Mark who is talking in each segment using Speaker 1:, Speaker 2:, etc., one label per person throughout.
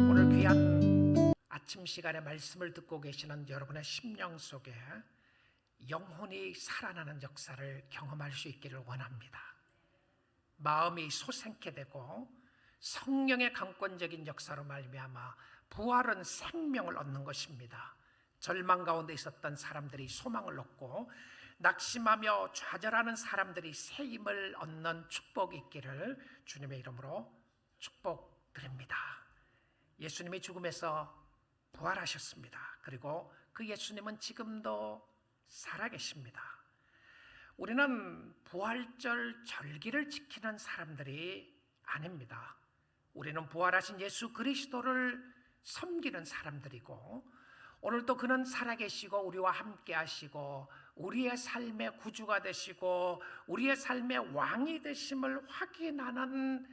Speaker 1: 오늘 귀한 아침 시간에 말씀을 듣고 계시는 여러분의 심령 속에 영혼이 살아나는 역사를 경험할 수 있기를 원합니다. 마음이 솟생케 되고 성령의 강권적인 역사로 말미암아 부활은 생명을 얻는 것입니다. 절망 가운데 있었던 사람들이 소망을 얻고 낙심하며 좌절하는 사람들이 새 힘을 얻는 축복이 있기를 주님의 이름으로 축복드립니다. 예수님이 죽음에서 부활하셨습니다. 그리고 그 예수님은 지금도 살아계십니다. 우리는 부활절 절기를 지키는 사람들이 아닙니다. 우리는 부활하신 예수 그리스도를 섬기는 사람들이고, 오늘도 그는 살아계시고 우리와 함께 하시고 우리의 삶의 구주가 되시고 우리의 삶의 왕이 되심을 확인하는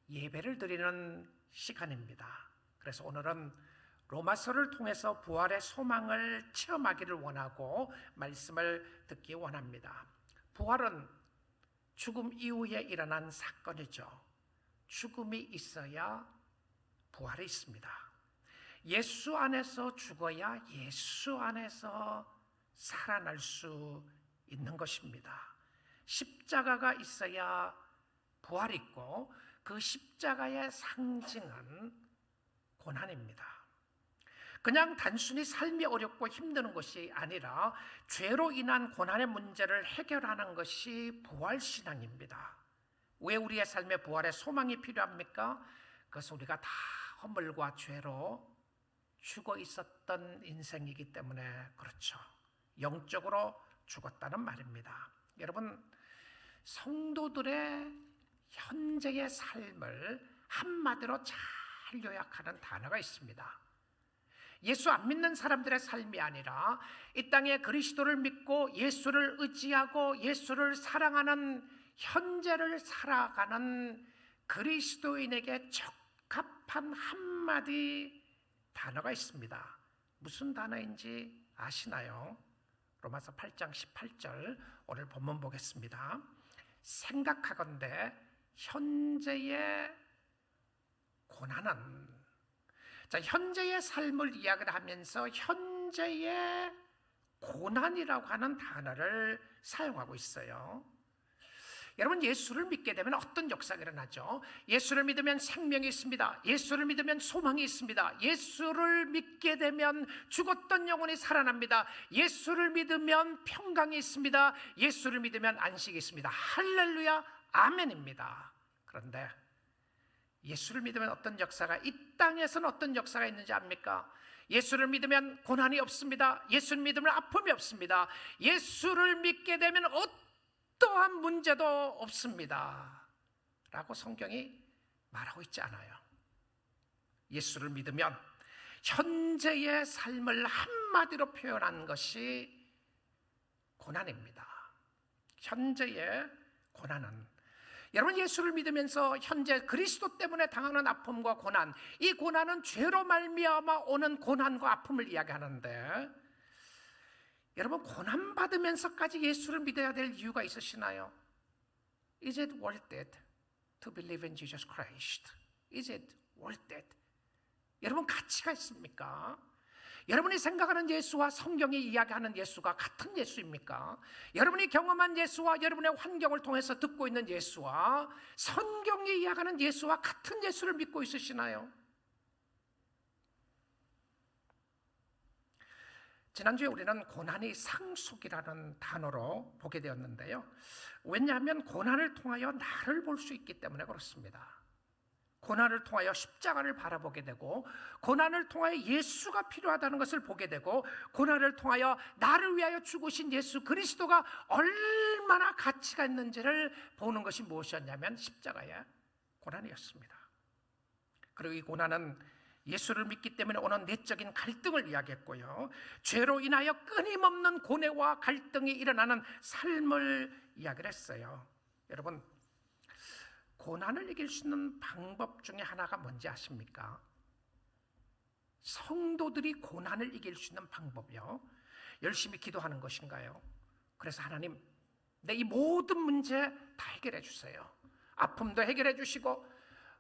Speaker 1: 예배를 드리는 시간입니다. 그래서 오늘은 로마서를 통해서 부활의 소망을 체험하기를 원하고 말씀을 듣기 원합니다. 부활은 죽음 이후에 일어난 사건이죠. 죽음이 있어야 부활이 있습니다. 예수 안에서 죽어야 예수 안에서 살아날 수 있는 것입니다. 십자가가 있어야 부활이 있고, 그 십자가의 상징은 고난입니다. 그냥 단순히 삶이 어렵고 힘든 것이 아니라 죄로 인한 고난의 문제를 해결하는 것이 부활신앙입니다. 왜 우리의 삶에 부활의 소망이 필요합니까? 그것은 우리가 다 허물과 죄로 죽어 있었던 인생이기 때문에 그렇죠. 영적으로 죽었다는 말입니다. 여러분, 성도들의 현재의 삶을 한마디로 잘 요약하는 단어가 있습니다. 예수 안 믿는 사람들의 삶이 아니라 이 땅에 그리스도를 믿고 예수를 의지하고 예수를 사랑하는 현재를 살아가는 그리스도인에게 적합한 한마디 단어가 있습니다. 무슨 단어인지 아시나요? 로마서 8장 18절 오늘 본문 보겠습니다. 생각하건대 현재의 고난은, 자, 현재의 삶을 이야기를 하면서 현재의 고난이라고 하는 단어를 사용하고 있어요. 여러분, 예수를 믿게 되면 어떤 역사가 일어나죠? 예수를 믿으면 생명이 있습니다. 예수를 믿으면 소망이 있습니다. 예수를 믿게 되면 죽었던 영혼이 살아납니다. 예수를 믿으면 평강이 있습니다. 예수를 믿으면 안식이 있습니다. 할렐루야, 아멘입니다. 그런데 예수를 믿으면 어떤 역사가, 이 땅에서는 어떤 역사가 있는지 압니까? 예수를 믿으면 고난이 없습니다. 예수를 믿으면 아픔이 없습니다. 예수를 믿게 되면 어떠한 문제도 없습니다 라고 성경이 말하고 있지 않아요. 예수를 믿으면 현재의 삶을 한마디로 표현한 것이 고난입니다. 현재의 고난은, 여러분, 예수를 믿으면서 현재 그리스도 때문에 당하는 아픔과 고난, 이 고난은 죄로 말미암아 오는 고난과 아픔을 이야기하는데, 여러분, 고난받으면서까지 예수를 믿어야 될 이유가 있으시나요? Is it worth it to believe in Jesus Christ? Is it worth it? 여러분, 가치가 있습니까? 여러분이 생각하는 예수와 성경이 이야기하는 예수가 같은 예수입니까? 여러분이 경험한 예수와 여러분의 환경을 통해서 듣고 있는 예수와 성경이 이야기하는 예수와 같은 예수를 믿고 있으시나요? 지난주에 우리는 고난이 상속이라는 단어로 보게 되었는데요. 왜냐하면 고난을 통하여 나를 볼 수 있기 때문에 그렇습니다. 고난을 통하여 십자가를 바라보게 되고, 고난을 통하여 예수가 필요하다는 것을 보게 되고, 고난을 통하여 나를 위하여 죽으신 예수 그리스도가 얼마나 가치가 있는지를 보는 것이 무엇이었냐면 십자가의 고난이었습니다. 그리고 이 고난은 예수를 믿기 때문에 오는 내적인 갈등을 이야기했고요, 죄로 인하여 끊임없는 고뇌와 갈등이 일어나는 삶을 이야기를 했어요. 여러분, 고난을 이길 수 있는 방법 중에 하나가 뭔지 아십니까? 성도들이 고난을 이길 수 있는 방법이요, 열심히 기도하는 것인가요? 그래서 하나님, 내 이 모든 문제 다 해결해 주세요. 아픔도 해결해 주시고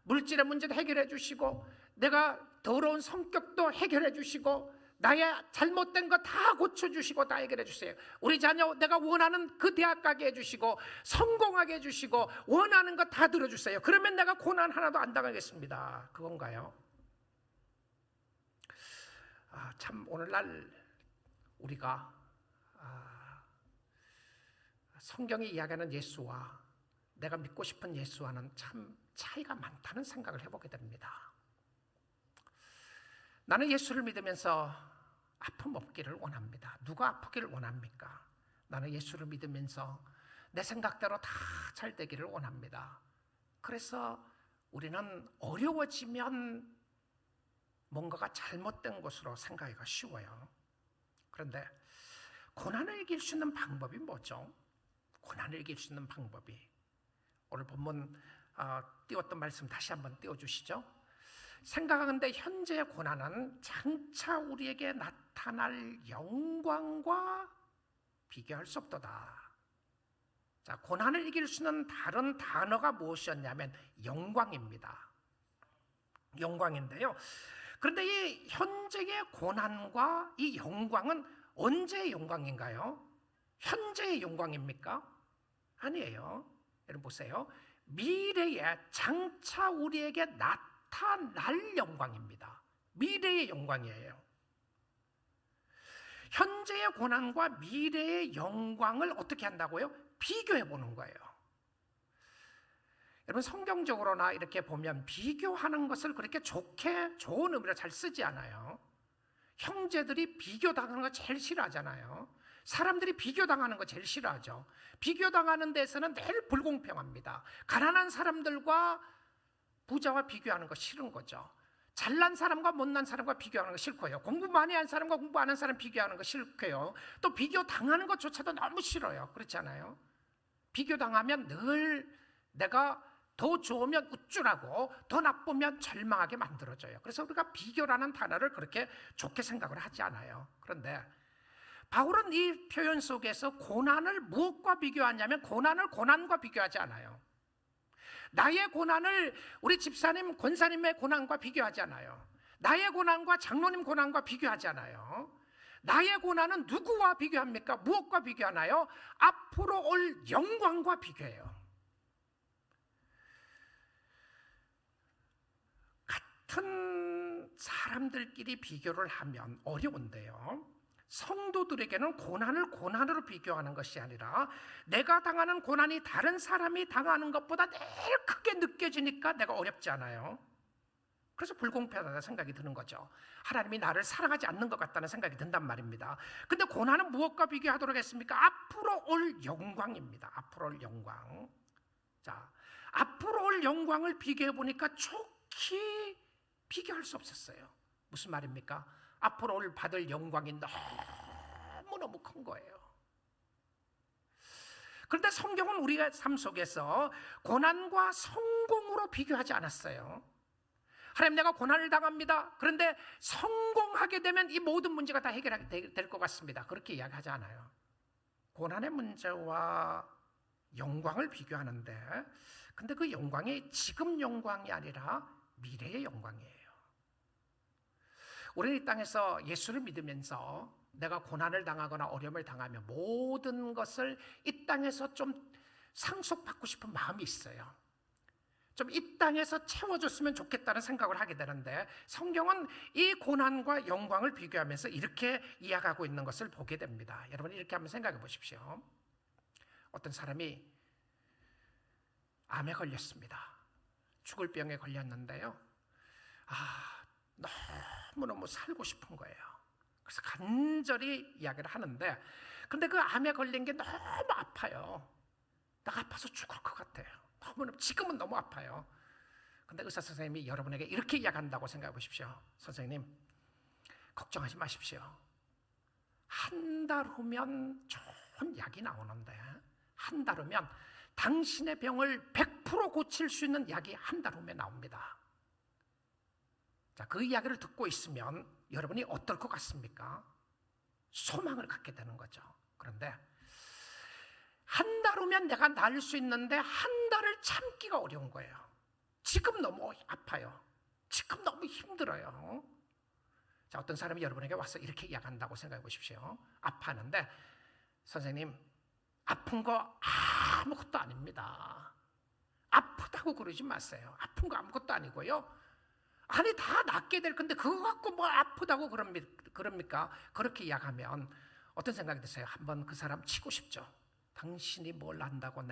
Speaker 1: 물질의 문제도 해결해 주시고, 내가 더러운 성격도 해결해 주시고, 나의 잘못된 거 다 고쳐주시고 다 해결해 주세요. 우리 자녀 내가 원하는 그 대학 가게 해주시고, 성공하게 해주시고, 원하는 거 다 들어주세요. 그러면 내가 고난 하나도 안 당하겠습니다. 그건가요? 참 오늘날 우리가 성경이 이야기하는 예수와 내가 믿고 싶은 예수와는 참 차이가 많다는 생각을 해보게 됩니다. 나는 예수를 믿으면서 아픔 없기를 원합니다. 누가 아프기를 원합니까? 나는 예수를 믿으면서 내 생각대로 다 잘 되기를 원합니다. 그래서 우리는 어려워지면 뭔가가 잘못된 것으로 생각하기가 쉬워요. 그런데 고난을 이길 수 있는 방법이 뭐죠? 고난을 이길 수 있는 방법이, 오늘 본문 띄웠던 말씀 다시 한번 띄워주시죠. 생각하건대 현재의 고난은 장차 우리에게 나타날 영광과 비교할 수 없도다. 자, 고난을 이길 수 있는 다른 단어가 무엇이었냐면 영광입니다. 영광인데요. 그런데 이 현재의 고난과 이 영광은 언제의 영광인가요? 현재의 영광입니까? 아니에요. 여러분 보세요. 미래에 장차 우리에게 나타날 영광입니다. 미래의 영광이에요. 현재의 고난과 미래의 영광을 어떻게 한다고요? 비교해 보는 거예요. 여러분 성경적으로나 이렇게 보면 비교하는 것을 그렇게 좋게 좋은 의미로 잘 쓰지 않아요. 형제들이 비교당하는 거 제일 싫어하잖아요. 사람들이 비교당하는 거 제일 싫어하죠. 비교당하는 데서는 늘 불공평합니다. 가난한 사람들과 부자와 비교하는 거 싫은 거죠. 잘난 사람과 못난 사람과 비교하는 거 싫고요. 공부 많이 한 사람과 공부 안 한 사람 비교하는 거 싫고요. 또 비교당하는 것조차도 너무 싫어요. 그렇지 않아요? 비교당하면 늘 내가 더 좋으면 우쭐하고 더 나쁘면 절망하게 만들어져요. 그래서 우리가 비교라는 단어를 그렇게 좋게 생각을 하지 않아요. 그런데 바울은 이 표현 속에서 고난을 무엇과 비교하냐면 고난을 고난과 비교하지 않아요. 나의 고난을 우리 집사님, 권사님의 고난과 비교하지 않아요. 나의 고난과 장로님 고난과 비교하지 않아요. 나의 고난은 누구와 비교합니까? 무엇과 비교하나요? 앞으로 올 영광과 비교해요. 같은 사람들끼리 비교를 하면 어려운데요, 성도들에게는 고난을 고난으로 비교하는 것이 아니라 내가 당하는 고난이 다른 사람이 당하는 것보다 늘 크게 느껴지니까 내가 어렵지 않아요. 그래서 불공평하다는 생각이 드는 거죠. 하나님이 나를 사랑하지 않는 것 같다는 생각이 든단 말입니다. 근데 고난은 무엇과 비교하도록 했습니까? 앞으로 올 영광입니다. 앞으로 올 영광. 자, 앞으로 올 영광을 비교해 보니까 좋게 비교할 수 없었어요. 무슨 말입니까? 앞으로 올 받을 영광이 너무너무 큰 거예요. 그런데 성경은 우리가 삶 속에서 고난과 성공으로 비교하지 않았어요. 하나님, 내가 고난을 당합니다. 그런데 성공하게 되면 이 모든 문제가 다 해결하게 될 것 같습니다. 그렇게 이야기하지 않아요. 고난의 문제와 영광을 비교하는데, 근데 그 영광이 지금 영광이 아니라 미래의 영광이에요. 우리는 이 땅에서 예수를 믿으면서 내가 고난을 당하거나 어려움을 당하면 모든 것을 이 땅에서 좀 상속받고 싶은 마음이 있어요. 좀 이 땅에서 채워줬으면 좋겠다는 생각을 하게 되는데, 성경은 이 고난과 영광을 비교하면서 이렇게 이야기하고 있는 것을 보게 됩니다. 여러분 이렇게 한번 생각해 보십시오. 어떤 사람이 암에 걸렸습니다. 죽을 병에 걸렸는데요, 너무너무 살고 싶은 거예요. 그래서 간절히 이야기를 하는데, 근데 그 암에 걸린 게 너무 아파요. 내가 아파서 죽을 것 같아요. 너무너무, 지금은 너무 아파요. 근데 의사 선생님이 여러분에게 이렇게 이야기한다고 생각해 보십시오. 선생님, 걱정하지 마십시오. 한 달 후면 좋은 약이 나오는데, 한 달 후면 당신의 병을 100% 고칠 수 있는 약이 한 달 후면 나옵니다. 자, 그 이야기를 듣고 있으면 여러분이 어떨 것 같습니까? 소망을 갖게 되는 거죠. 그런데 한 달 후면 내가 나을 수 있는데 한 달을 참기가 어려운 거예요. 지금 너무 아파요. 지금 너무 힘들어요. 자, 어떤 사람이 여러분에게 와서 이렇게 이야기한다고 생각해 보십시오. 아파하는데, 선생님, 아픈 거 아무것도 아닙니다. 아프다고 그러지 마세요. 아픈 거 아무것도 아니고요. 아니, 다 낫게 될 건데 그거 갖고 뭐 아프다고 그럽니까? 그렇게 이야기하면 어떤 생각이 드세요? 한번 그 사람 치고 싶죠. 당신이 뭘 안다고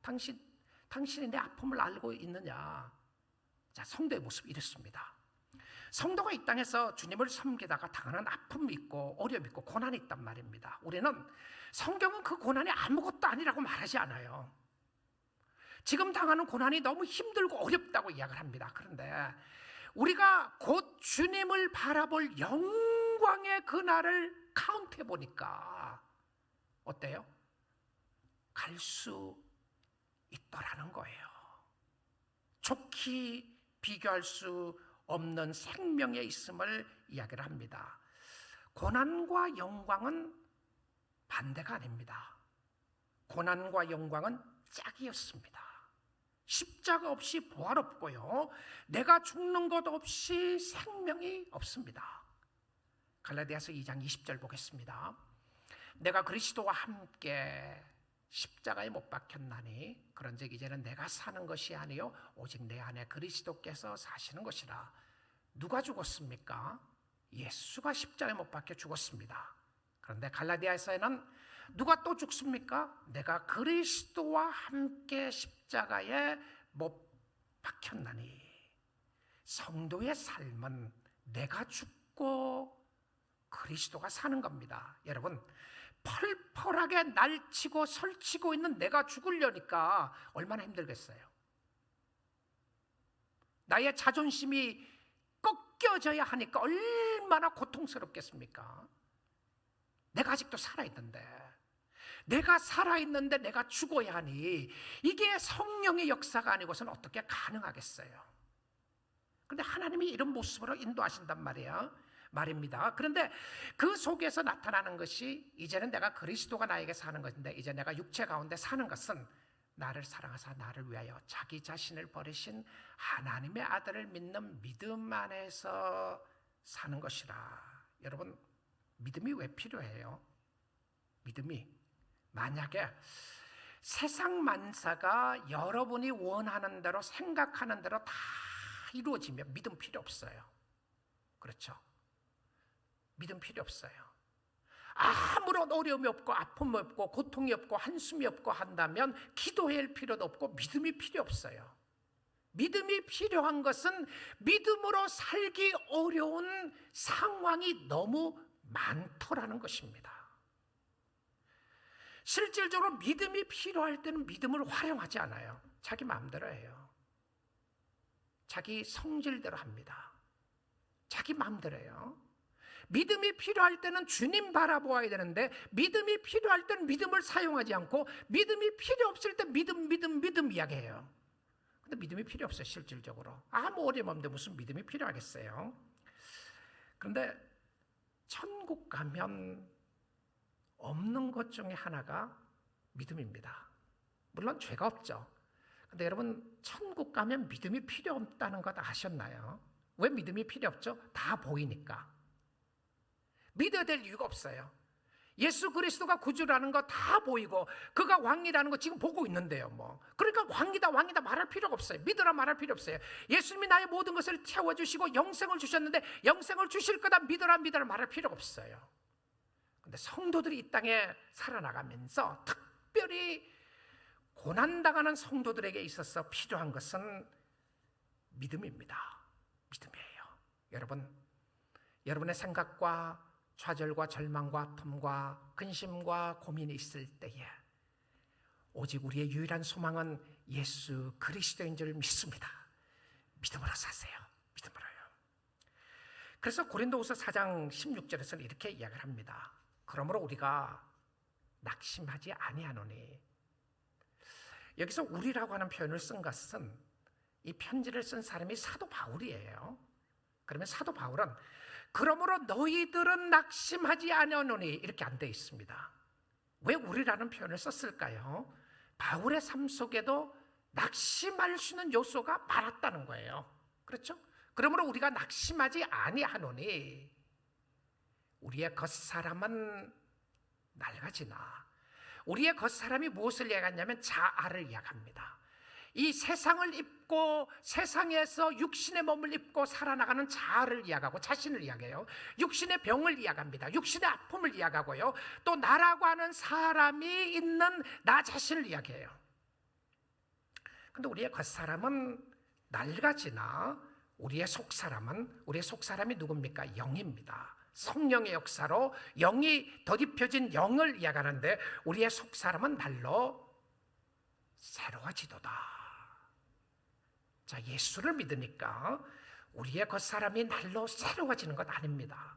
Speaker 1: 당신이 내 아픔을 알고 있느냐? 자, 성도의 모습이 이렇습니다. 성도가 이 땅에서 주님을 섬기다가 당하는 아픔이 있고 어려움이 있고 고난이 있단 말입니다. 우리는 성경은 그 고난이 아무것도 아니라고 말하지 않아요. 지금 당하는 고난이 너무 힘들고 어렵다고 이야기를 합니다. 그런데 우리가 곧 주님을 바라볼 영광의 그날을 카운트해 보니까 어때요? 갈 수 있더라는 거예요. 좋게 비교할 수 없는 생명에 있음을 이야기를 합니다. 고난과 영광은 반대가 아닙니다. 고난과 영광은 짝이었습니다. 십자가 없이 부활 없고요, 내가 죽는 것 없이 생명이 없습니다. 갈라디아서 2장 20절 보겠습니다. 내가 그리스도와 함께 십자가에 못 박혔나니 그런즉 이제는 내가 사는 것이 아니요 오직 내 안에 그리스도께서 사시는 것이라. 누가 죽었습니까? 예수가 십자가에 못 박혀 죽었습니다. 그런데 갈라디아서에는 누가 또 죽습니까? 내가 그리스도와 함께 십자가에 못 박혔나니. 성도의 삶은 내가 죽고 그리스도가 사는 겁니다. 여러분, 펄펄하게 날치고 설치고 있는 내가 죽으려니까 얼마나 힘들겠어요. 나의 자존심이 꺾여져야 하니까 얼마나 고통스럽겠습니까? 내가 아직도 살아있는데, 내가 죽어야 하니 이게 성령의 역사가 아니고서는 어떻게 가능하겠어요? 그런데 하나님이 이런 모습으로 인도하신단 말입니다. 그런데 그 속에서 나타나는 것이 이제는 내가 그리스도가 나에게 사는 것인데, 이제 내가 육체 가운데 사는 것은 나를 사랑하사 나를 위하여 자기 자신을 버리신 하나님의 아들을 믿는 믿음 안에서 사는 것이라. 여러분, 믿음이 왜 필요해요? 믿음이 만약에 세상 만사가 여러분이 원하는 대로 생각하는 대로 다 이루어지면 믿음 필요 없어요. 그렇죠? 믿음 필요 없어요. 아무런 어려움이 없고 아픔이 없고 고통이 없고 한숨이 없고 한다면 기도할 필요도 없고 믿음이 필요 없어요. 믿음이 필요한 것은 믿음으로 살기 어려운 상황이 너무 많더라는 것입니다. 실질적으로 믿음이 필요할 때는 믿음을 활용하지 않아요. 자기 마음대로 해요. 자기 성질대로 합니다. 자기 마음대로 해요. 믿음이 필요할 때는 주님 바라보아야 되는데, 믿음이 필요할 때는 믿음을 사용하지 않고, 믿음이 필요 없을 때 믿음 이야기해요. 근데 믿음이 필요 없어요. 실질적으로 아무 어려움 없는데 무슨 믿음이 필요하겠어요? 그런데 천국 가면 없는 것 중에 하나가 믿음입니다. 물론 죄가 없죠. 근데 여러분, 천국 가면 믿음이 필요 없다는 것 아셨나요? 왜 믿음이 필요 없죠? 다 보이니까. 믿어야 될 이유가 없어요. 예수 그리스도가 구주라는 거 다 보이고 그가 왕이라는 거 지금 보고 있는데요. 그러니까 왕이다 말할 필요가 없어요. 믿으라 말할 필요 없어요. 예수님이 나의 모든 것을 채워주시고 영생을 주셨는데 영생을 주실 거다 믿으라 말할 필요가 없어요. 그런데 성도들이 이 땅에 살아나가면서 특별히 고난당하는 성도들에게 있어서 필요한 것은 믿음입니다. 믿음이에요. 여러분의 생각과 좌절과 절망과 아픔과 근심과 고민이 있을 때에 오직 우리의 유일한 소망은 예수 그리스도인 줄 믿습니다. 믿음으로 사세요. 믿음으로요. 그래서 고린도후서 4장 16절에서는 이렇게 이야기를 합니다. 그러므로 우리가 낙심하지 아니하노니. 여기서 우리라고 하는 표현을 쓴 것은 이 편지를 쓴 사람이 사도 바울이에요. 그러면 사도 바울은 그러므로 너희들은 낙심하지 아니하노니 이렇게 안 되어 있습니다. 왜 우리라는 표현을 썼을까요? 바울의 삶 속에도 낙심할 수 있는 요소가 많았다는 거예요. 그렇죠? 그러므로 우리가 낙심하지 아니하노니 우리의 겉사람은 낡아지나. 우리의 겉사람이 무엇을 이야기하냐면 자아를 이야기합니다. 이 세상을 입고 세상에서 육신의 몸을 입고 살아나가는 자아를 이야기하고 자신을 이야기해요. 육신의 병을 이야기합니다. 육신의 아픔을 이야기하고요. 또 나라고 하는 사람이 있는 나 자신을 이야기해요. 근데 우리의 겉사람은 낡아지나 우리의 속사람이 누굽니까? 영입니다. 성령의 역사로 영이 덧입혀진 영을 이야기하는데 우리의 속사람은 날로 새로워지도다. 자, 예수를 믿으니까 우리의 겉사람이 날로 새로워지는 것 아닙니다.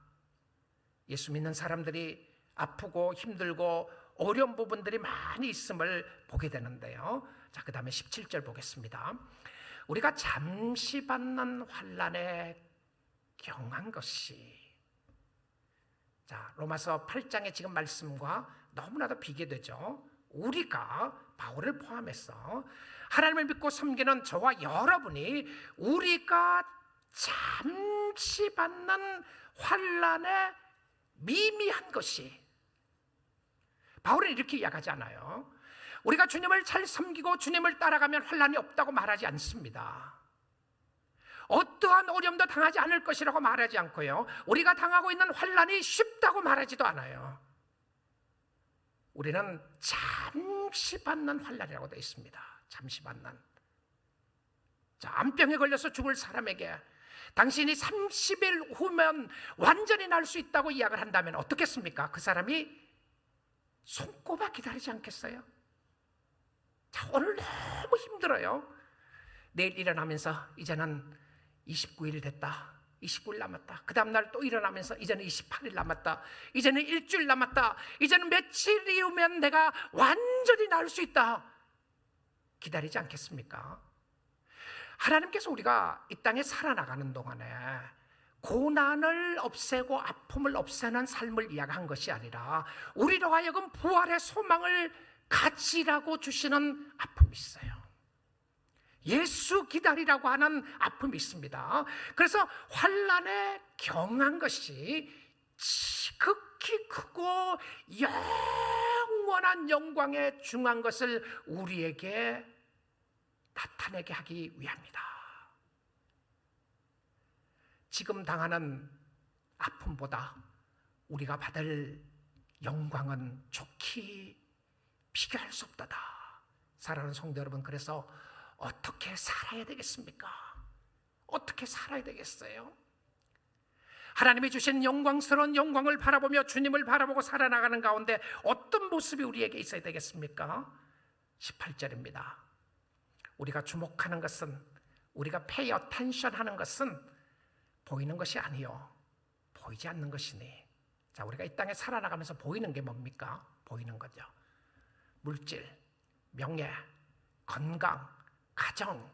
Speaker 1: 예수 믿는 사람들이 아프고 힘들고 어려운 부분들이 많이 있음을 보게 되는데요. 자, 그 다음에 17절 보겠습니다. 우리가 잠시 받는 환난에 경한 것이, 자, 로마서 8장의 지금 말씀과 너무나도 비교되죠. 우리가 바울을 포함해서 하나님을 믿고 섬기는 저와 여러분이 우리가 잠시 받는 환난에 미미한 것이, 바울은 이렇게 이야기하지 않아요. 우리가 주님을 잘 섬기고 주님을 따라가면 환난이 없다고 말하지 않습니다. 어떠한 어려움도 당하지 않을 것이라고 말하지 않고요, 우리가 당하고 있는 환난이 쉽다고 말하지도 않아요. 우리는 잠시 받는 환난이라고 되어 있습니다. 잠시 받는. 자, 암병에 걸려서 죽을 사람에게 당신이 30일 후면 완전히 날 수 있다고 이야기를 한다면 어떻겠습니까? 그 사람이 손꼽아 기다리지 않겠어요? 자, 오늘 너무 힘들어요. 내일 일어나면서 이제는 29일 됐다. 29일 남았다. 그 다음날 또 일어나면서 이제는 28일 남았다. 이제는 일주일 남았다. 이제는 며칠 이후면 내가 완전히 나을 수 있다. 기다리지 않겠습니까? 하나님께서 우리가 이 땅에 살아나가는 동안에 고난을 없애고 아픔을 없애는 삶을 이야기한 것이 아니라 우리로 하여금 부활의 소망을 가지라고 주시는 아픔이 있어요. 예수 기다리라고 하는 아픔이 있습니다. 그래서 환난에 경한 것이 지극히 크고 영원한 영광에 중한 것을 우리에게 나타내게 하기 위함이다. 지금 당하는 아픔보다 우리가 받을 영광은 좋게 비교할 수 없다다. 사랑하는 성도 여러분, 그래서 어떻게 살아야 되겠습니까? 어떻게 살아야 되겠어요? 하나님이 주신 영광스러운 영광을 바라보며 주님을 바라보고 살아나가는 가운데 어떤 모습이 우리에게 있어야 되겠습니까? 18절입니다. 우리가 주목하는 것은, 우리가 pay attention 하는 것은 보이는 것이 아니요 보이지 않는 것이니. 자, 우리가 이 땅에 살아나가면서 보이는 게 뭡니까? 보이는 거죠. 물질, 명예, 건강, 가정,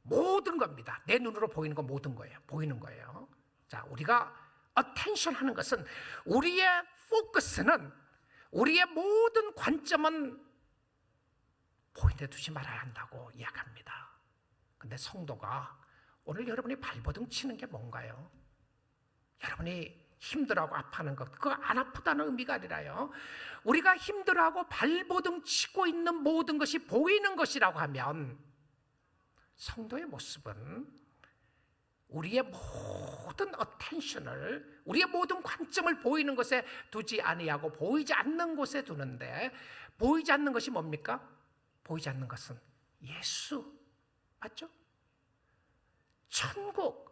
Speaker 1: 모든 겁니다. 내 눈으로 보이는 건 모든 거예요. 보이는 거예요. 자, 우리가 attention 하는 것은, 우리의 포커스는, 우리의 모든 관점은 보이는 데 두지 말아야 한다고 이야기합니다. 근데 성도가 오늘 여러분이 발버둥 치는 게 뭔가요? 여러분이 힘들어하고 아파하는 것, 그거 안 아프다는 의미가 아니라요, 우리가 힘들어하고 발버둥 치고 있는 모든 것이 보이는 것이라고 하면 성도의 모습은 우리의 모든 어텐션을, 우리의 모든 관점을 보이는 것에 두지 아니하고 보이지 않는 곳에 두는데, 보이지 않는 것이 뭡니까? 보이지 않는 것은 예수, 맞죠? 천국.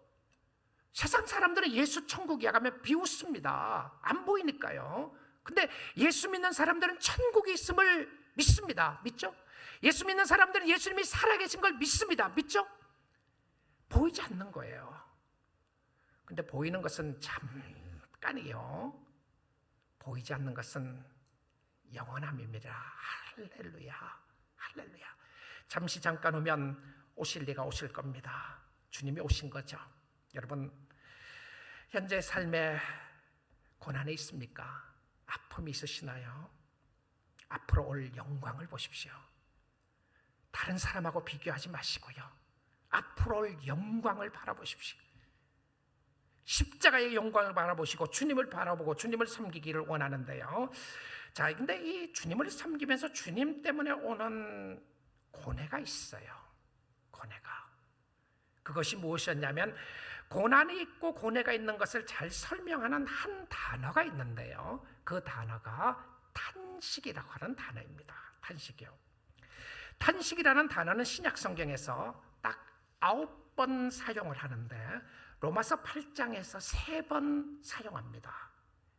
Speaker 1: 세상 사람들은 예수 천국 이야기하면 비웃습니다. 안 보이니까요. 근데 예수 믿는 사람들은 천국이 있음을 믿습니다. 믿죠? 예수 믿는 사람들은 예수님이 살아계신 걸 믿습니다. 믿죠? 보이지 않는 거예요. 근데 보이는 것은 잠깐이요, 보이지 않는 것은 영원함입니다. 할렐루야, 할렐루야. 잠시 잠깐 오면 오실 리가 오실 겁니다. 주님이 오신 거죠. 여러분, 현재 삶에 고난이 있습니까? 아픔이 있으시나요? 앞으로 올 영광을 보십시오. 다른 사람하고 비교하지 마시고요, 앞으로 올 영광을 바라보십시오. 십자가의 영광을 바라보시고 주님을 바라보고 주님을 섬기기를 원하는데요. 자, 근데 이 주님을 섬기면서 주님 때문에 오는 고뇌가 있어요. 고뇌가. 그것이 무엇이었냐면, 고난이 있고 고뇌가 있는 것을 잘 설명하는 한 단어가 있는데요, 그 단어가 탄식이라고 하는 단어입니다. 탄식이요. 탄식이라는 단어는 신약 성경에서 딱 9번 사용을 하는데 로마서 8장에서 3번 사용합니다.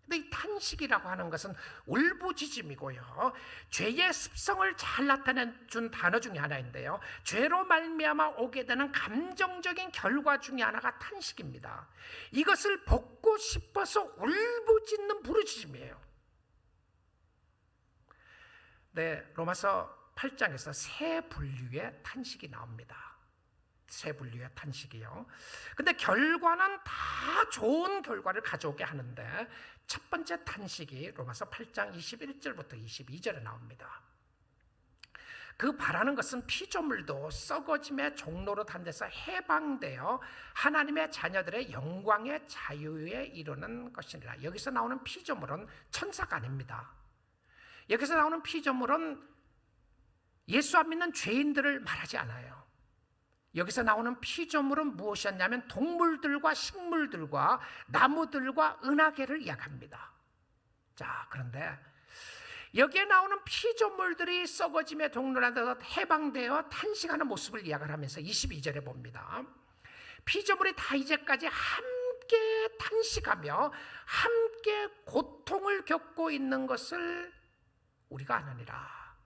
Speaker 1: 근데 이 탄식이라고 하는 것은 울부짖음이고요, 죄의 습성을 잘 나타내준 단어 중에 하나인데요, 죄로 말미암아 오게 되는 감정적인 결과 중에 하나가 탄식입니다. 이것을 벗고 싶어서 울부짖는 부르짖음이에요. 네, 로마서 8장에서 세 분류의 탄식이 나옵니다. 세 분류의 탄식이요. 근데 결과는 다 좋은 결과를 가져오게 하는데, 첫 번째 탄식이 로마서 8장 21절부터 22절에 나옵니다. 그 바라는 것은 피조물도 썩어짐의 종로로 단 데서 해방되어 하나님의 자녀들의 영광의 자유에 이르는 것이니라. 여기서 나오는 피조물은 천사가 아닙니다. 여기서 나오는 피조물은 예수 안 믿는 죄인들을 말하지 않아요. 여기서 나오는 피조물은 무엇이었냐면 동물들과 식물들과 나무들과 은하계를 이야기합니다. 자, 그런데 여기에 나오는 피조물들이 썩어짐에 동로라서 해방되어 탄식하는 모습을 이야기를 하면서 22절에 봅니다. 피조물이 다 이제까지 함께 탄식하며 함께 고통을 겪고 있는 것을 우리가 아느니라.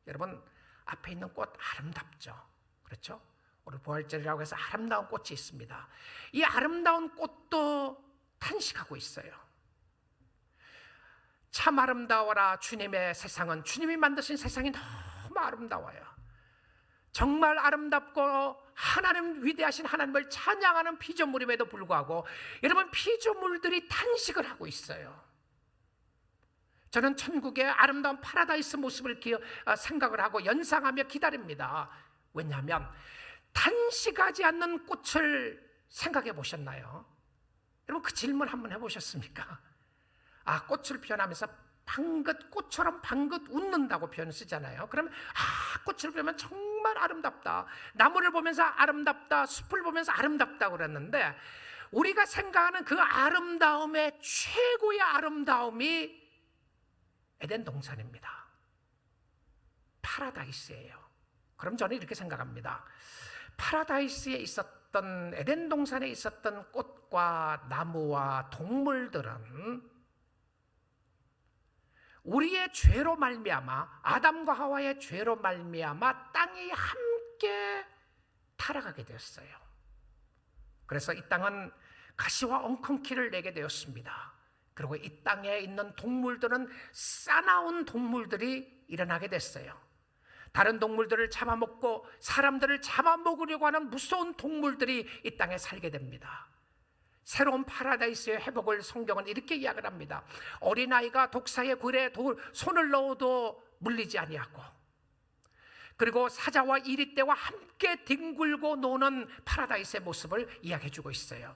Speaker 1: 여러분, 앞에 있는 꽃 아름답죠? 그렇죠? 오늘 부활절이라고 해서 아름다운 꽃이 있습니다. 이 아름다운 꽃도 탄식하고 있어요. 참 아름다워라 주님의 세상은, 주님이 만드신 세상이 너무 아름다워요. 정말 아름답고 하나님, 위대하신 하나님을 찬양하는 피조물임에도 불구하고 여러분, 피조물들이 탄식을 하고 있어요. 저는 천국의 아름다운 파라다이스 모습을 생각을 하고 연상하며 기다립니다. 왜냐하면 탄식하지 않는 꽃을 생각해 보셨나요? 여러분, 그 질문 한번 해보셨습니까? 아, 꽃을 표현하면서 방긋, 꽃처럼 방긋 웃는다고 표현을 쓰잖아요. 그러면 꽃을 보면 정말 아름답다, 나무를 보면서 아름답다, 숲을 보면서 아름답다 그랬는데, 우리가 생각하는 그 아름다움의 최고의 아름다움이 에덴 동산입니다. 파라다이스예요. 그럼 저는 이렇게 생각합니다. 파라다이스에 있었던, 에덴 동산에 있었던 꽃과 나무와 동물들은 우리의 죄로 말미암아, 아담과 하와의 죄로 말미암아 땅이 함께 타락하게 되었어요. 그래서 이 땅은 가시와 엉겅퀴를 내게 되었습니다. 그리고 이 땅에 있는 동물들은 싸나운 동물들이 일어나게 됐어요. 다른 동물들을 잡아먹고 사람들을 잡아먹으려고 하는 무서운 동물들이 이 땅에 살게 됩니다. 새로운 파라다이스의 회복을 성경은 이렇게 이야기를 합니다. 어린아이가 독사의 굴에 손을 넣어도 물리지 아니하고, 그리고 사자와 이리떼와 함께 뒹굴고 노는 파라다이스의 모습을 이야기해주고 있어요.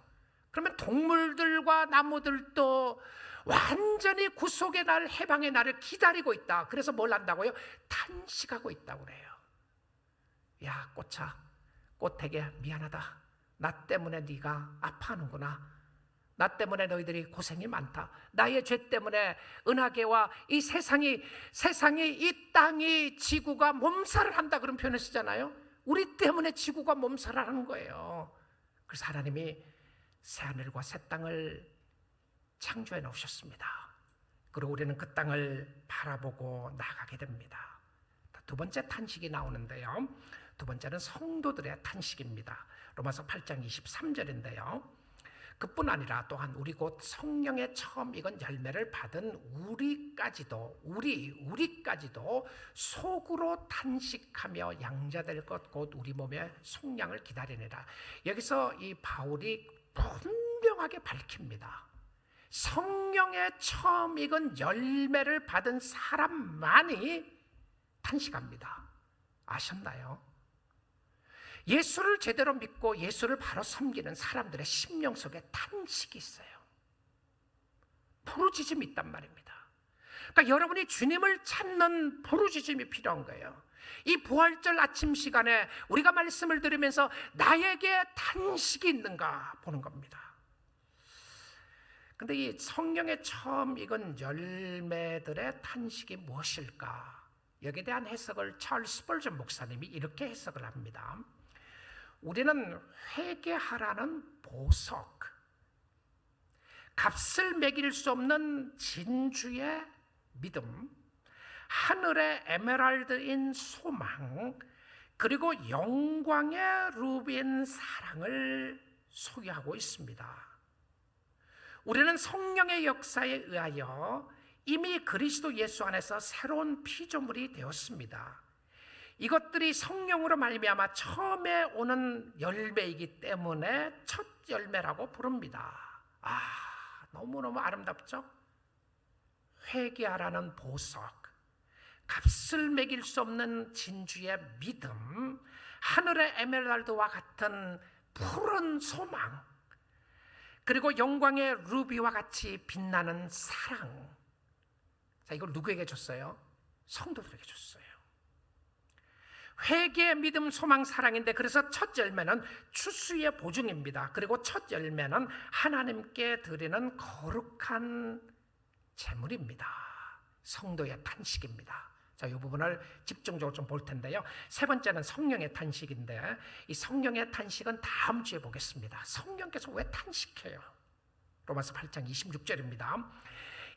Speaker 1: 그러면 동물들과 나무들도 완전히 구속의 날, 해방의 날을 기다리고 있다. 그래서 뭘 한다고요? 탄식하고 있다고 그래요. 야, 꽃아, 꽃 되게 미안하다. 나 때문에 네가 아파하는구나. 나 때문에 너희들이 고생이 많다. 나의 죄 때문에 은하계와 이 세상이, 이 땅이, 지구가 몸살을 한다, 그런 표현을 쓰잖아요. 우리 때문에 지구가 몸살을 하는 거예요. 그래서 하나님이 새하늘과 새 땅을 창조해 놓으셨습니다. 그리고 우리는 그 땅을 바라보고 나가게 됩니다. 두 번째 탄식이 나오는데요, 두 번째는 성도들의 탄식입니다. 로마서 8장 23절인데요 그뿐 아니라 또한 우리 곧 성령의 처음 익은 열매를 받은 우리까지도 속으로 탄식하며 양자될 것 곧 우리 몸의 속량을 기다리느라. 여기서 이 바울이 분명하게 밝힙니다. 성령의 처음 익은 열매를 받은 사람만이 탄식합니다. 아셨나요? 예수를 제대로 믿고 예수를 바로 섬기는 사람들의 심령 속에 탄식이 있어요. 부르짖음이 있단 말입니다. 그러니까 여러분이 주님을 찾는 부르짖음이 필요한 거예요. 이 부활절 아침 시간에 우리가 말씀을 들으면서 나에게 탄식이 있는가 보는 겁니다. 근데 이 성경에 처음 익은 열매들의 탄식이 무엇일까? 여기에 대한 해석을 찰스 스펄전 목사님이 이렇게 해석을 합니다. 우리는 회개하라는 보석, 값을 매길 수 없는 진주의 믿음, 하늘의 에메랄드인 소망, 그리고 영광의 루비인 사랑을 소유하고 있습니다. 우리는 성령의 역사에 의하여 이미 그리스도 예수 안에서 새로운 피조물이 되었습니다. 이것들이 성령으로 말미암아 처음에 오는 열매이기 때문에 첫 열매라고 부릅니다. 너무너무 아름답죠? 회개하라는 보석, 값을 매길 수 없는 진주의 믿음, 하늘의 에메랄드와 같은 푸른 소망, 그리고 영광의 루비와 같이 빛나는 사랑. 자, 이걸 누구에게 줬어요? 성도들에게 줬어요. 회개, 믿음, 소망, 사랑인데, 그래서 첫 열매는 추수의 보증입니다. 그리고 첫 열매는 하나님께 드리는 거룩한 제물입니다. 성도의 탄식입니다. 자, 이 부분을 집중적으로 좀 볼 텐데요. 세 번째는 성령의 탄식인데, 이 성령의 탄식은 다음 주에 보겠습니다. 성령께서 왜 탄식해요? 로마서 8장 26절입니다.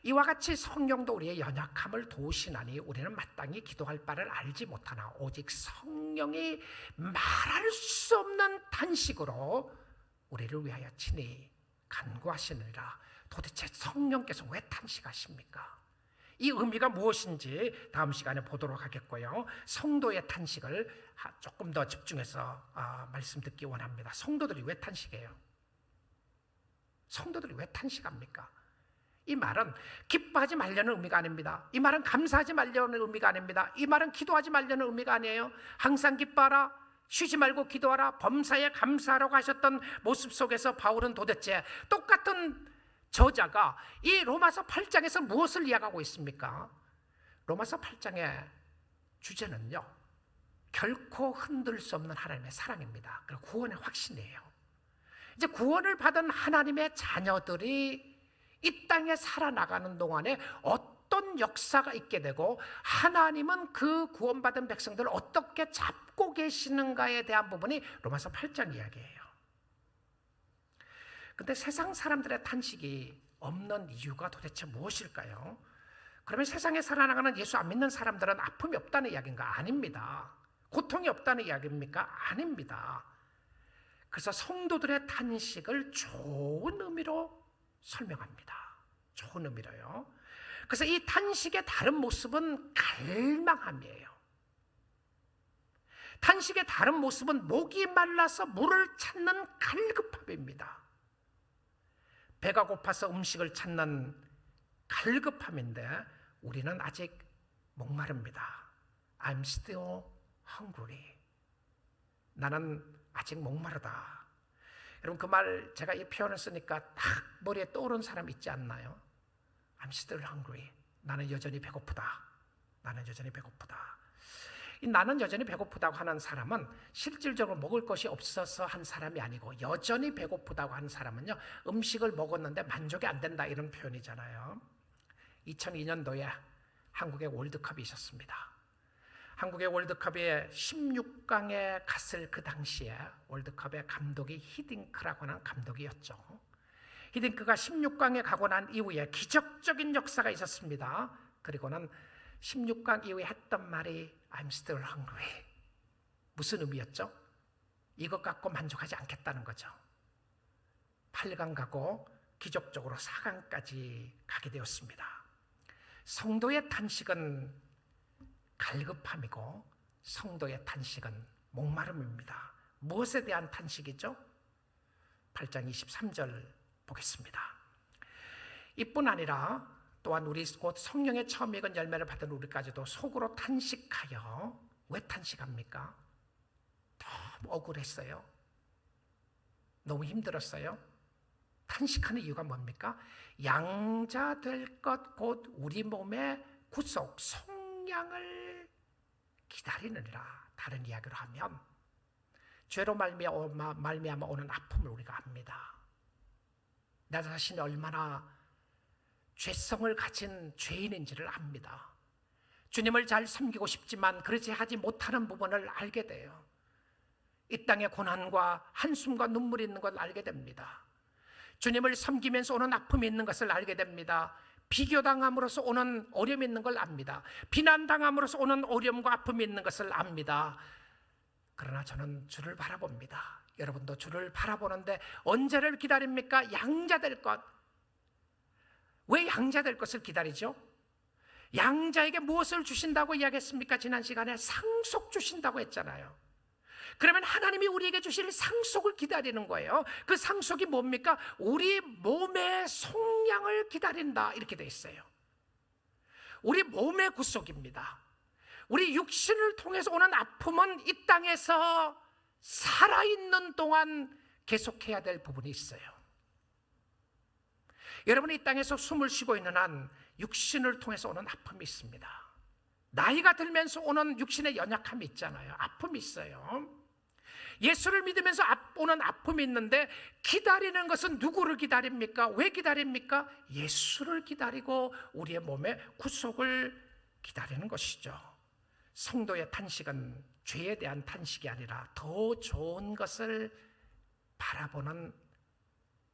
Speaker 1: 이와 같이 성령도 우리의 연약함을 도우시나니 우리는 마땅히 기도할 바를 알지 못하나 오직 성령이 말할 수 없는 탄식으로 우리를 위하여 친히 간구하시느니라. 도대체 성령께서 왜 탄식하십니까? 이 의미가 무엇인지 다음 시간에 보도록 하겠고요. 성도의 탄식을 조금 더 집중해서 말씀 듣기 원합니다. 성도들이 왜 탄식해요? 성도들이 왜 탄식합니까? 이 말은 기뻐하지 말려는 의미가 아닙니다. 이 말은 감사하지 말려는 의미가 아닙니다. 이 말은 기도하지 말려는 의미가 아니에요. 항상 기뻐하라, 쉬지 말고 기도하라, 범사에 감사하라고 하셨던 모습 속에서 바울은 도대체 똑같은 저자가 이 로마서 8장에서 무엇을 이야기하고 있습니까? 로마서 8장의 주제는요, 결코 흔들 수 없는 하나님의 사랑입니다. 그리고 구원의 확신이에요. 이제 구원을 받은 하나님의 자녀들이 이 땅에 살아나가는 동안에 어떤 역사가 있게 되고 하나님은 그 구원받은 백성들을 어떻게 잡고 계시는가에 대한 부분이 로마서 8장 이야기예요. 근데 세상 사람들의 탄식이 없는 이유가 도대체 무엇일까요? 그러면 세상에 살아나가는 예수 안 믿는 사람들은 아픔이 없다는 이야기인가? 아닙니다. 고통이 없다는 이야기입니까? 아닙니다. 그래서 성도들의 탄식을 좋은 의미로 설명합니다. 좋은 의미로요. 그래서 이 탄식의 다른 모습은 갈망함이에요. 탄식의 다른 모습은 목이 말라서 물을 찾는 갈급함입니다. 배가 고파서 음식을 찾는 갈급함인데 우리는 아직 목마릅니다. I'm still hungry. 나는 아직 목마르다. 여러분, 그 말 제가 이 표현을 쓰니까 딱 머리에 떠오르는 사람 있지 않나요? I'm still hungry. 나는 여전히 배고프다. 나는 여전히 배고프다. 이 나는 여전히 배고프다고 하는 사람은 실질적으로 먹을 것이 없어서 한 사람이 아니고, 여전히 배고프다고 하는 사람은요, 음식을 먹었는데 만족이 안 된다, 이런 표현이잖아요. 2002년도에 한국의 월드컵이 있었습니다. 한국의 월드컵에 16강에 갔을 그 당시에 월드컵의 감독이 히딩크라고 하는 감독이었죠. 히딩크가 16강에 가고 난 이후에 기적적인 역사가 있었습니다. 그리고는 16강 이후에 했던 말이 I'm still hungry. 무슨 의미였죠? 이것 갖고 만족하지 않겠다는 거죠. 8강 가고 기적적으로 4강까지 가게 되었습니다. 성도의 탄식은 갈급함이고 성도의 탄식은 목마름입니다. 무엇에 대한 탄식이죠? 8장 23절 보겠습니다. 이뿐 아니라 또한 우리 곧 성령의 처음 익은 열매를 받은 우리까지도 속으로 탄식하여 왜 탄식합니까? 너무 억울했어요. 너무 힘들었어요. 탄식하는 이유가 뭡니까? 양자 될 것 곧 우리 몸의 구속 속량을 기다리느니라. 다른 이야기로 하면 죄로 말미암아 오는 아픔을 우리가 압니다. 나 자신이 얼마나 죄성을 가진 죄인인지를 압니다. 주님을 잘 섬기고 싶지만 그렇지 하지 못하는 부분을 알게 돼요. 이 땅의 고난과 한숨과 눈물이 있는 걸 알게 됩니다. 주님을 섬기면서 오는 아픔이 있는 것을 알게 됩니다. 비교당함으로써 오는 어려움이 있는 걸 압니다. 비난당함으로써 오는 어려움과 아픔이 있는 것을 압니다. 그러나 저는 주를 바라봅니다. 여러분도 주를 바라보는데 언제를 기다립니까? 양자될 것. 왜 양자될 것을 기다리죠? 양자에게 무엇을 주신다고 이야기했습니까? 지난 시간에 상속 주신다고 했잖아요. 그러면 하나님이 우리에게 주실 상속을 기다리는 거예요. 그 상속이 뭡니까? 우리 몸의 속량을 기다린다, 이렇게 되어 있어요. 우리 몸의 구속입니다. 우리 육신을 통해서 오는 아픔은 이 땅에서 살아있는 동안 계속해야 될 부분이 있어요. 여러분이 이 땅에서 숨을 쉬고 있는 한 육신을 통해서 오는 아픔이 있습니다. 나이가 들면서 오는 육신의 연약함이 있잖아요. 아픔이 있어요. 예수를 믿으면서 오는 아픔이 있는데 기다리는 것은 누구를 기다립니까? 왜 기다립니까? 예수를 기다리고 우리의 몸의 구속을 기다리는 것이죠. 성도의 탄식은 죄에 대한 탄식이 아니라 더 좋은 것을 바라보는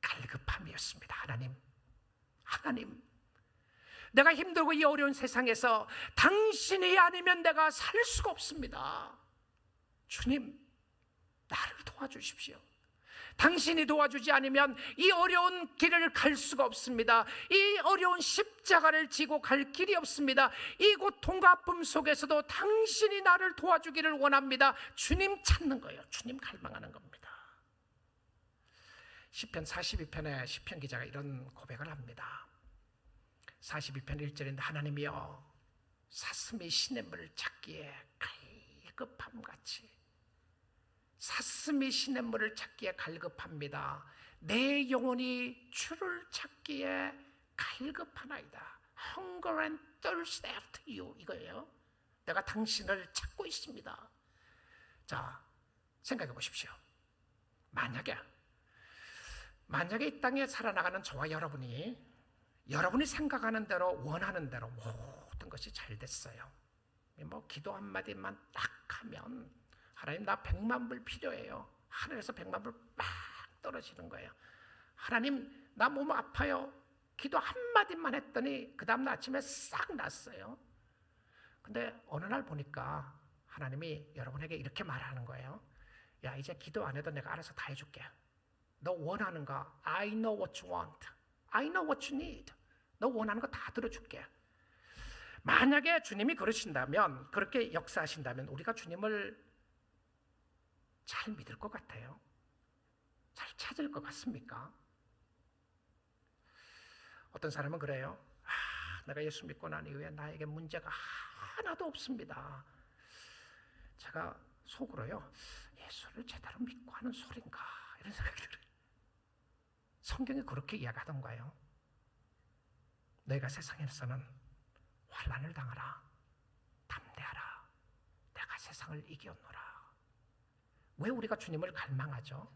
Speaker 1: 갈급함이었습니다. 하나님, 내가 힘들고 이 어려운 세상에서 당신이 아니면 내가 살 수가 없습니다. 주님, 나를 도와주십시오. 당신이 도와주지 않으면 이 어려운 길을 갈 수가 없습니다. 이 어려운 십자가를 지고 갈 길이 없습니다. 이 고통과 아픔 속에서도 당신이 나를 도와주기를 원합니다. 주님 찾는 거예요. 주님 갈망하는 겁니다. 시편 42편에 시편 기자가 이런 고백을 합니다. 42편 1절인데 하나님이여 사슴이 시냇물을 찾기에 갈급함같이 사슴이 시냇물을 찾기에 갈급합니다. 내 영혼이 주를 찾기에 갈급하나이다. Hunger and thirst after you, 이거예요. 내가 당신을 찾고 있습니다. 자, 생각해 보십시오. 만약에 이 땅에 살아나가는 저와 여러분이 생각하는 대로 원하는 대로 모든 것이 잘 됐어요. 뭐 기도 한마디만 딱 하면 하나님 나 100만 불 필요해요. 하늘에서 100만 불 막 떨어지는 거예요. 하나님 나 몸 아파요. 기도 한마디만 했더니 그 다음날 아침에 싹 났어요. 근데 어느 날 보니까 하나님이 여러분에게 이렇게 말하는 거예요. 야, 이제 기도 안 해도 내가 알아서 다 해줄게. 너 원하는 거 I know what you want. I know what you need. 너 원하는 거 다 들어줄게. 만약에 주님이 그러신다면, 그렇게 역사하신다면 우리가 주님을 잘 믿을 것 같아요? 잘 찾을 것 같습니까? 어떤 사람은 그래요. 내가 예수 믿고 난 이후에 나에게 문제가 하나도 없습니다. 제가 속으로요, 예수를 제대로 믿고 하는 소린가 이런 생각이 들어요. 성경이 그렇게 이야기하던가요? 너희가 세상에서는 환난을 당하라. 담대하라. 내가 세상을 이겼노라. 왜 우리가 주님을 갈망하죠?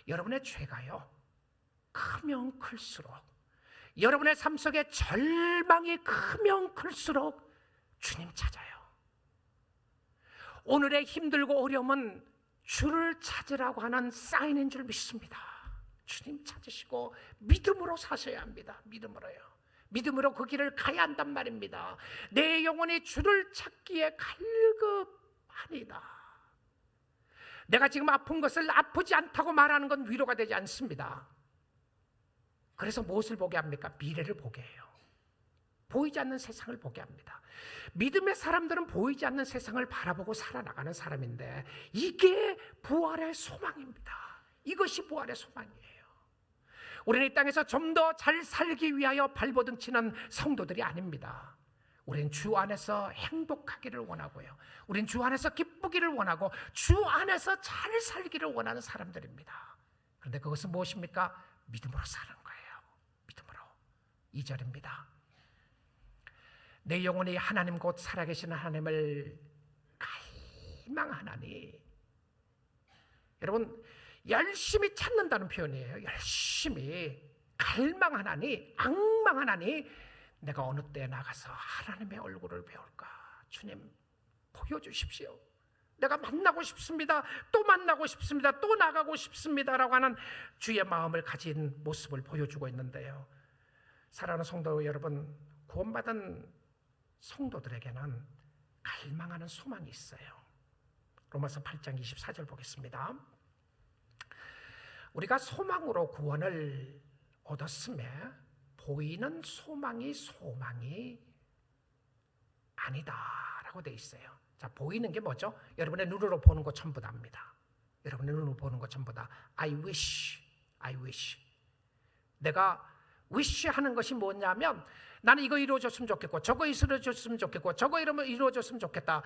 Speaker 1: 여러분의 죄가요, 크면 클수록, 여러분의 삶 속에 절망이 크면 클수록 주님 찾아요. 오늘의 힘들고 어려움은 주를 찾으라고 하는 사인인 줄 믿습니다. 주님 찾으시고 믿음으로 사셔야 합니다. 믿음으로 그 길을 가야 한단 말입니다. 내 영혼이 주를 찾기에 갈급하니다. 내가 지금 아픈 것을 아프지 않다고 말하는 건 위로가 되지 않습니다. 그래서 무엇을 보게 합니까? 미래를 보게 해요. 보이지 않는 세상을 보게 합니다. 믿음의 사람들은 보이지 않는 세상을 바라보고 살아나가는 사람인데 이게 부활의 소망입니다. 이것이 부활의 소망이에요. 우리는 이 땅에서 좀 더 잘 살기 위하여 발버둥치는 성도들이 아닙니다. 우린 주 안에서 행복하기를 원하고요. 우린 주 안에서 기쁘기를 원하고 주 안에서 잘 살기를 원하는 사람들입니다. 그런데 그것은 무엇입니까? 믿음으로 사는 거예요. 믿음으로. 2절입니다. 내 영혼이 하나님 곧 살아계시는 하나님을 갈망하나니. 여러분, 열심히 찾는다는 표현이에요. 열심히 갈망하나니, 앙망하나니 내가 어느 때에 나가서 하나님의 얼굴을 배울까? 주님 보여주십시오. 내가 만나고 싶습니다. 또 만나고 싶습니다. 또 나가고 싶습니다라고 하는 주의 마음을 가진 모습을 보여주고 있는데요. 사랑하는 성도 여러분, 구원받은 성도들에게는 갈망하는 소망이 있어요. 로마서 8장 24절 보겠습니다. 우리가 소망으로 구원을 얻었음에 보이는 소망이 아니다라고 되어 있어요. 자, 보이는 게 뭐죠? 여러분의 눈으로 보는 것 전부 다입니다. 여러분의 눈으로 보는 것 전부 다. I wish. 내가 wish하는 것이 뭐냐면 나는 이거 이루어졌으면 좋겠고 저거 이루어졌으면 좋겠고 저거 이루어졌으면 좋겠다.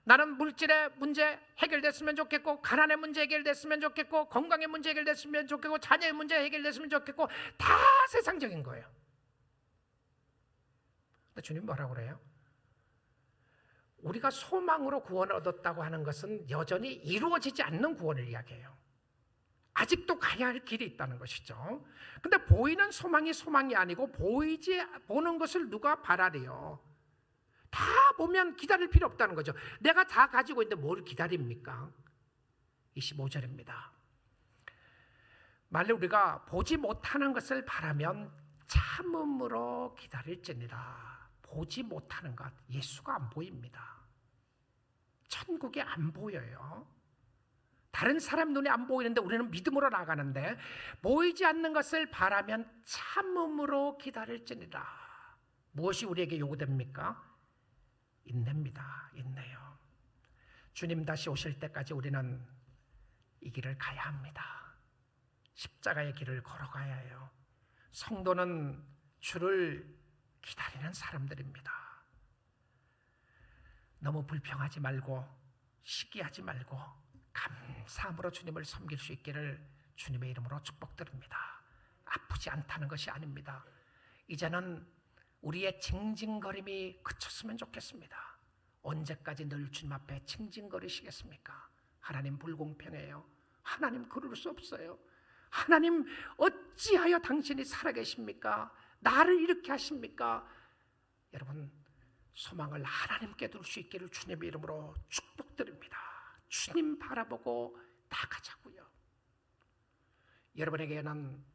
Speaker 1: 나는 물질의 문제 해결됐으면 좋겠고 가난의 문제 해결됐으면 좋겠고 건강의 문제 해결됐으면 좋겠고 자녀의 문제 해결됐으면 좋겠고 다 세상적인 거예요. 근데 주님 뭐라고 그래요? 우리가 소망으로 구원을 얻었다고 하는 것은 여전히 이루어지지 않는 구원을 이야기해요. 아직도 가야 할 길이 있다는 것이죠. 근데 보이는 소망이 아니고 보는 것을 누가 바라래요? 다 보면 기다릴 필요 없다는 거죠. 내가 다 가지고 있는데 뭘 기다립니까? 25절입니다. 만일 우리가 보지 못하는 것을 바라면 참음으로 기다릴지니라. 보지 못하는 것, 예수가 안 보입니다. 천국이 안 보여요. 다른 사람 눈에 안 보이는데 우리는 믿음으로 나가는데 보이지 않는 것을 바라면 참음으로 기다릴지니라. 무엇이 우리에게 요구됩니까? 인내입니다. 인내요. 주님 다시 오실 때까지 우리는 이 길을 가야 합니다. 십자가의 길을 걸어가야 해요. 성도는 주를 기다리는 사람들입니다. 너무 불평하지 말고 시기하지 말고 감사함으로 주님을 섬길 수 있기를 주님의 이름으로 축복드립니다. 아프지 않다는 것이 아닙니다. 이제는 우리의 징징거림이 그쳤으면 좋겠습니다. 언제까지 늘 주님 앞에 징징거리시겠습니까? 하나님 불공평해요. 하나님 그럴 수 없어요. 하나님 어찌하여 당신이 살아계십니까? 나를 이렇게 하십니까? 여러분, 소망을 하나님께 둘 수 있기를 주님의 이름으로 축복드립니다. 주님 바라보고 나가자고요. 여러분에게는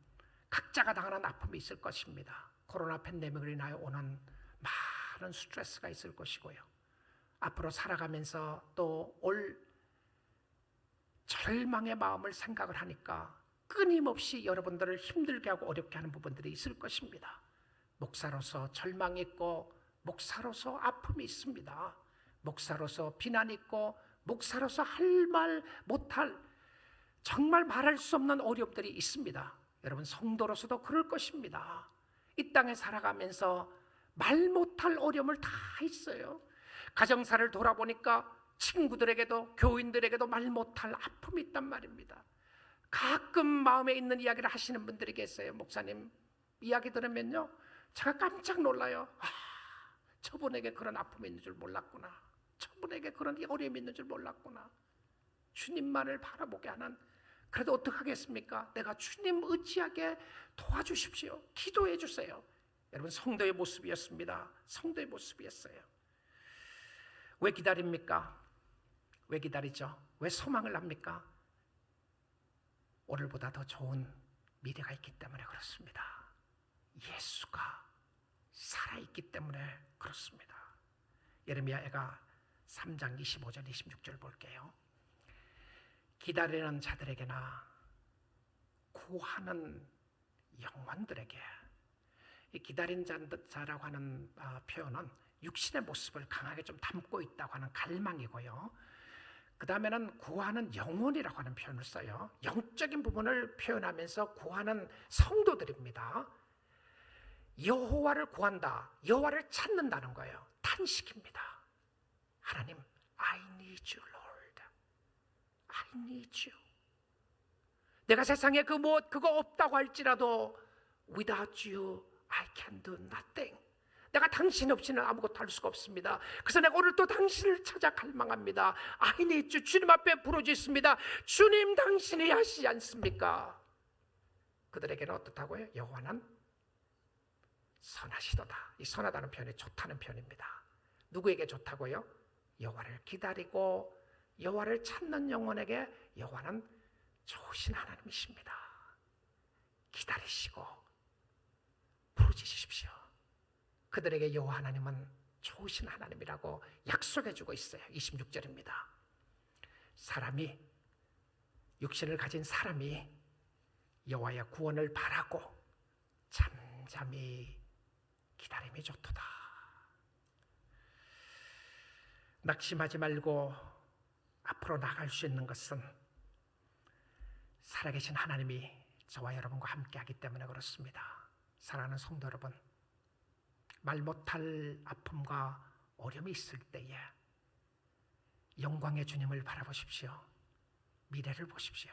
Speaker 1: 각자가 당하는 아픔이 있을 것입니다. 코로나 팬데믹으로 인하여 오는 많은 스트레스가 있을 것이고요. 앞으로 살아가면서 또 올 절망의 마음을 생각을 하니까 끊임없이 여러분들을 힘들게 하고 어렵게 하는 부분들이 있을 것입니다. 목사로서 절망이 있고 목사로서 아픔이 있습니다. 목사로서 비난이 있고 목사로서 할 말 못할 정말 말할 수 없는 어려움들이 있습니다. 여러분 성도로서도 그럴 것입니다. 이 땅에 살아가면서 말 못할 어려움을 다 있어요. 가정사를 돌아보니까 친구들에게도 교인들에게도 말 못할 아픔이 있단 말입니다. 가끔 마음에 있는 이야기를 하시는 분들이 계세요. 목사님 이야기 들으면요 제가 깜짝 놀라요. 저분에게 그런 아픔이 있는 줄 몰랐구나. 저분에게 그런 어려움이 있는 줄 몰랐구나. 주님만을 바라보게 하는, 그래도 어떡하겠습니까? 내가 주님 의지하게 도와주십시오. 기도해 주세요. 여러분 성도의 모습이었습니다. 성도의 모습이었어요. 왜 기다립니까? 왜 기다리죠? 왜 소망을 합니까? 오늘보다 더 좋은 미래가 있기 때문에 그렇습니다. 예수가 살아있기 때문에 그렇습니다. 예레미야가 3장 25절 26절 볼게요. 기다리는 자들에게나 구하는 영혼들에게, 이 기다린 자라고 하는 표현은 육신의 모습을 강하게 좀 담고 있다고 하는 갈망이고요. 그 다음에는 구하는 영혼이라고 하는 표현을 써요. 영적인 부분을 표현하면서 구하는 성도들입니다. 여호와를 구한다, 여호와를 찾는다는 거예요. 탄식입니다. 하나님, I need you, Lord. I need you. 내가 세상에 그거 없다고 할지라도 without you, I can do nothing. 내가 당신 없이는 아무것도 할 수가 없습니다. 그래서 내가 오늘 또 당신을 찾아 갈망합니다. I need you. 주님 앞에 부르짖습니다. 주님, 당신이 하시지 않습니까? 그들에게는 어떻다고요? 여호와는 선하시도다. 이 선하다는 표현이 좋다는 표현입니다. 누구에게 좋다고요? 여호와를 기다리고 여호와를 찾는 영혼에게 여호와는 좋으신 하나님이십니다. 기다리시고 부르짖으십시오. 그들에게 여호와 하나님은 좋으신 하나님이라고 약속해주고 있어요. 26절입니다. 사람이, 육신을 가진 사람이 여호와의 구원을 바라고 잠잠히 기다림이 좋도다. 낙심하지 말고 앞으로 나갈 수 있는 것은 살아계신 하나님이 저와 여러분과 함께하기 때문에 그렇습니다. 사랑하는 성도 여러분, 말 못할 아픔과 어려움이 있을 때에 영광의 주님을 바라보십시오. 미래를 보십시오.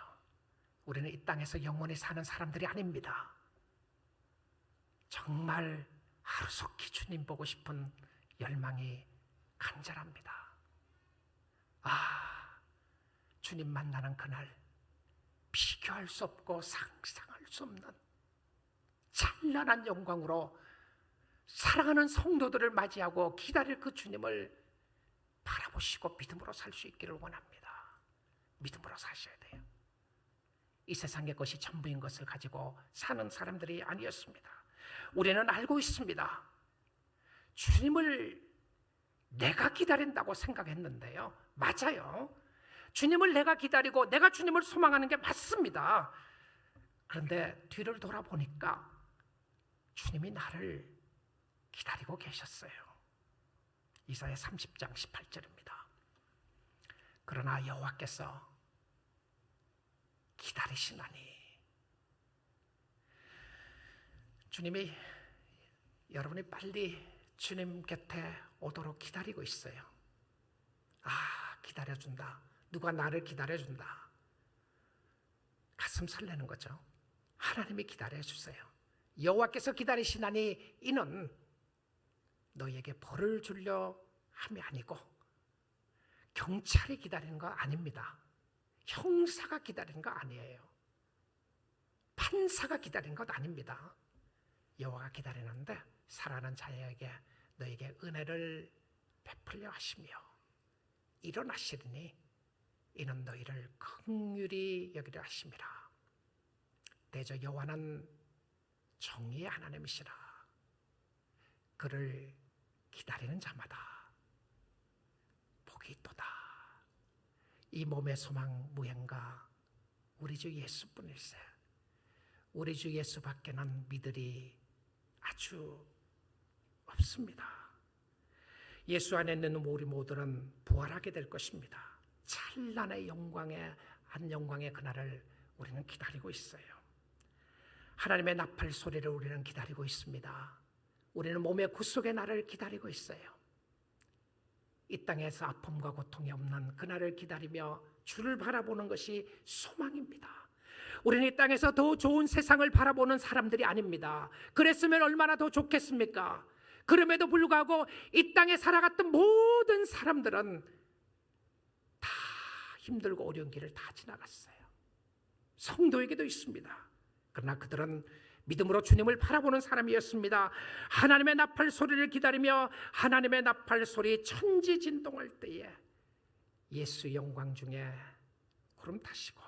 Speaker 1: 우리는 이 땅에서 영원히 사는 사람들이 아닙니다. 정말 하루속히 주님 보고 싶은 열망이 간절합니다. 주님 만나는 그날, 비교할 수 없고 상상할 수 없는 찬란한 영광으로 사랑하는 성도들을 맞이하고 기다릴 그 주님을 바라보시고 믿음으로 살 수 있기를 원합니다. 믿음으로 사셔야 돼요. 이 세상의 것이 전부인 것을 가지고 사는 사람들이 아니었습니다. 우리는 알고 있습니다. 주님을 내가 기다린다고 생각했는데요, 맞아요. 주님을 내가 기다리고 내가 주님을 소망하는 게 맞습니다. 그런데 뒤를 돌아보니까 주님이 나를 기다리고 계셨어요. 이사야 30장 18절입니다. 그러나 여호와께서 기다리시나니. 주님이 여러분이 빨리 주님 곁에 오도록 기다리고 있어요. 기다려준다. 누가 나를 기다려준다. 가슴 설레는 거죠. 하나님이 기다려주세요. 여호와께서 기다리시나니 이는 너희에게 벌을 주려 함이 아니고 경찰이 기다리는 거 아닙니다. 형사가 기다리는 거 아니에요. 판사가 기다리는 것 아닙니다. 여호와가 기다리는데 살아가는 자에게 너에게 은혜를 베풀려 하시며 일어나시리니 이는 너희를 긍휼히 여기려 하심이라. 대저 여호와는 정의의 하나님이시라. 그를 기다리는 자마다 복이 있도다. 이 몸의 소망 무행가 우리 주 예수뿐일세. 우리 주 예수밖에는 믿으리 아주 없습니다. 예수 안에 있는 우리 모두는 부활하게 될 것입니다. 찬란의 영광의 한 영광의 그날을 우리는 기다리고 있어요. 하나님의 나팔 소리를 우리는 기다리고 있습니다. 우리는 몸의 구속의 날을 기다리고 있어요. 이 땅에서 아픔과 고통이 없는 그날을 기다리며 주를 바라보는 것이 소망입니다. 우리는 이 땅에서 더 좋은 세상을 바라보는 사람들이 아닙니다. 그랬으면 얼마나 더 좋겠습니까? 그럼에도 불구하고 이 땅에 살아갔던 모든 사람들은 다 힘들고 어려운 길을 다 지나갔어요. 성도에게도 있습니다. 그러나 그들은 믿음으로 주님을 바라보는 사람이었습니다. 하나님의 나팔 소리를 기다리며 하나님의 나팔 소리 천지진동할 때에 예수 영광 중에 구름 타시고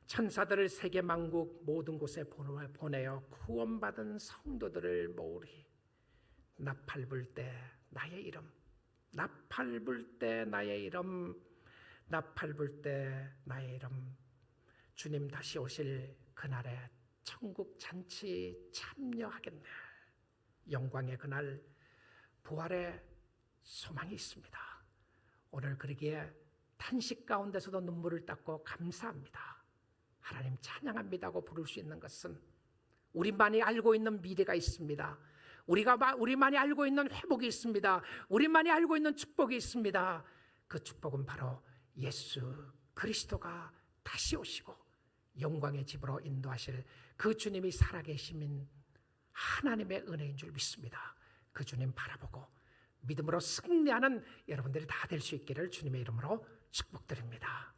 Speaker 1: 천사들을 세계 만국 모든 곳에 보내어 구원받은 성도들을 모으리. 나팔 불 때 나의 이름, 나팔 불 때 나의 이름, 나팔 불 때 나의 이름. 주님 다시 오실 그날에 천국 잔치 참여하겠네. 영광의 그날, 부활의 소망이 있습니다. 오늘 그러기에 탄식 가운데서도 눈물을 닦고 감사합니다, 하나님 찬양합니다고 부를 수 있는 것은 우리만이 알고 있는 미래가 있습니다. 우리만이 알고 있는 회복이 있습니다. 우리만이 알고 있는 축복이 있습니다. 그 축복은 바로 예수 그리스도가 다시 오시고 영광의 집으로 인도하실 그 주님이 살아계심인 하나님의 은혜인 줄 믿습니다. 그 주님 바라보고 믿음으로 승리하는 여러분들이 다 될 수 있기를 주님의 이름으로 축복드립니다.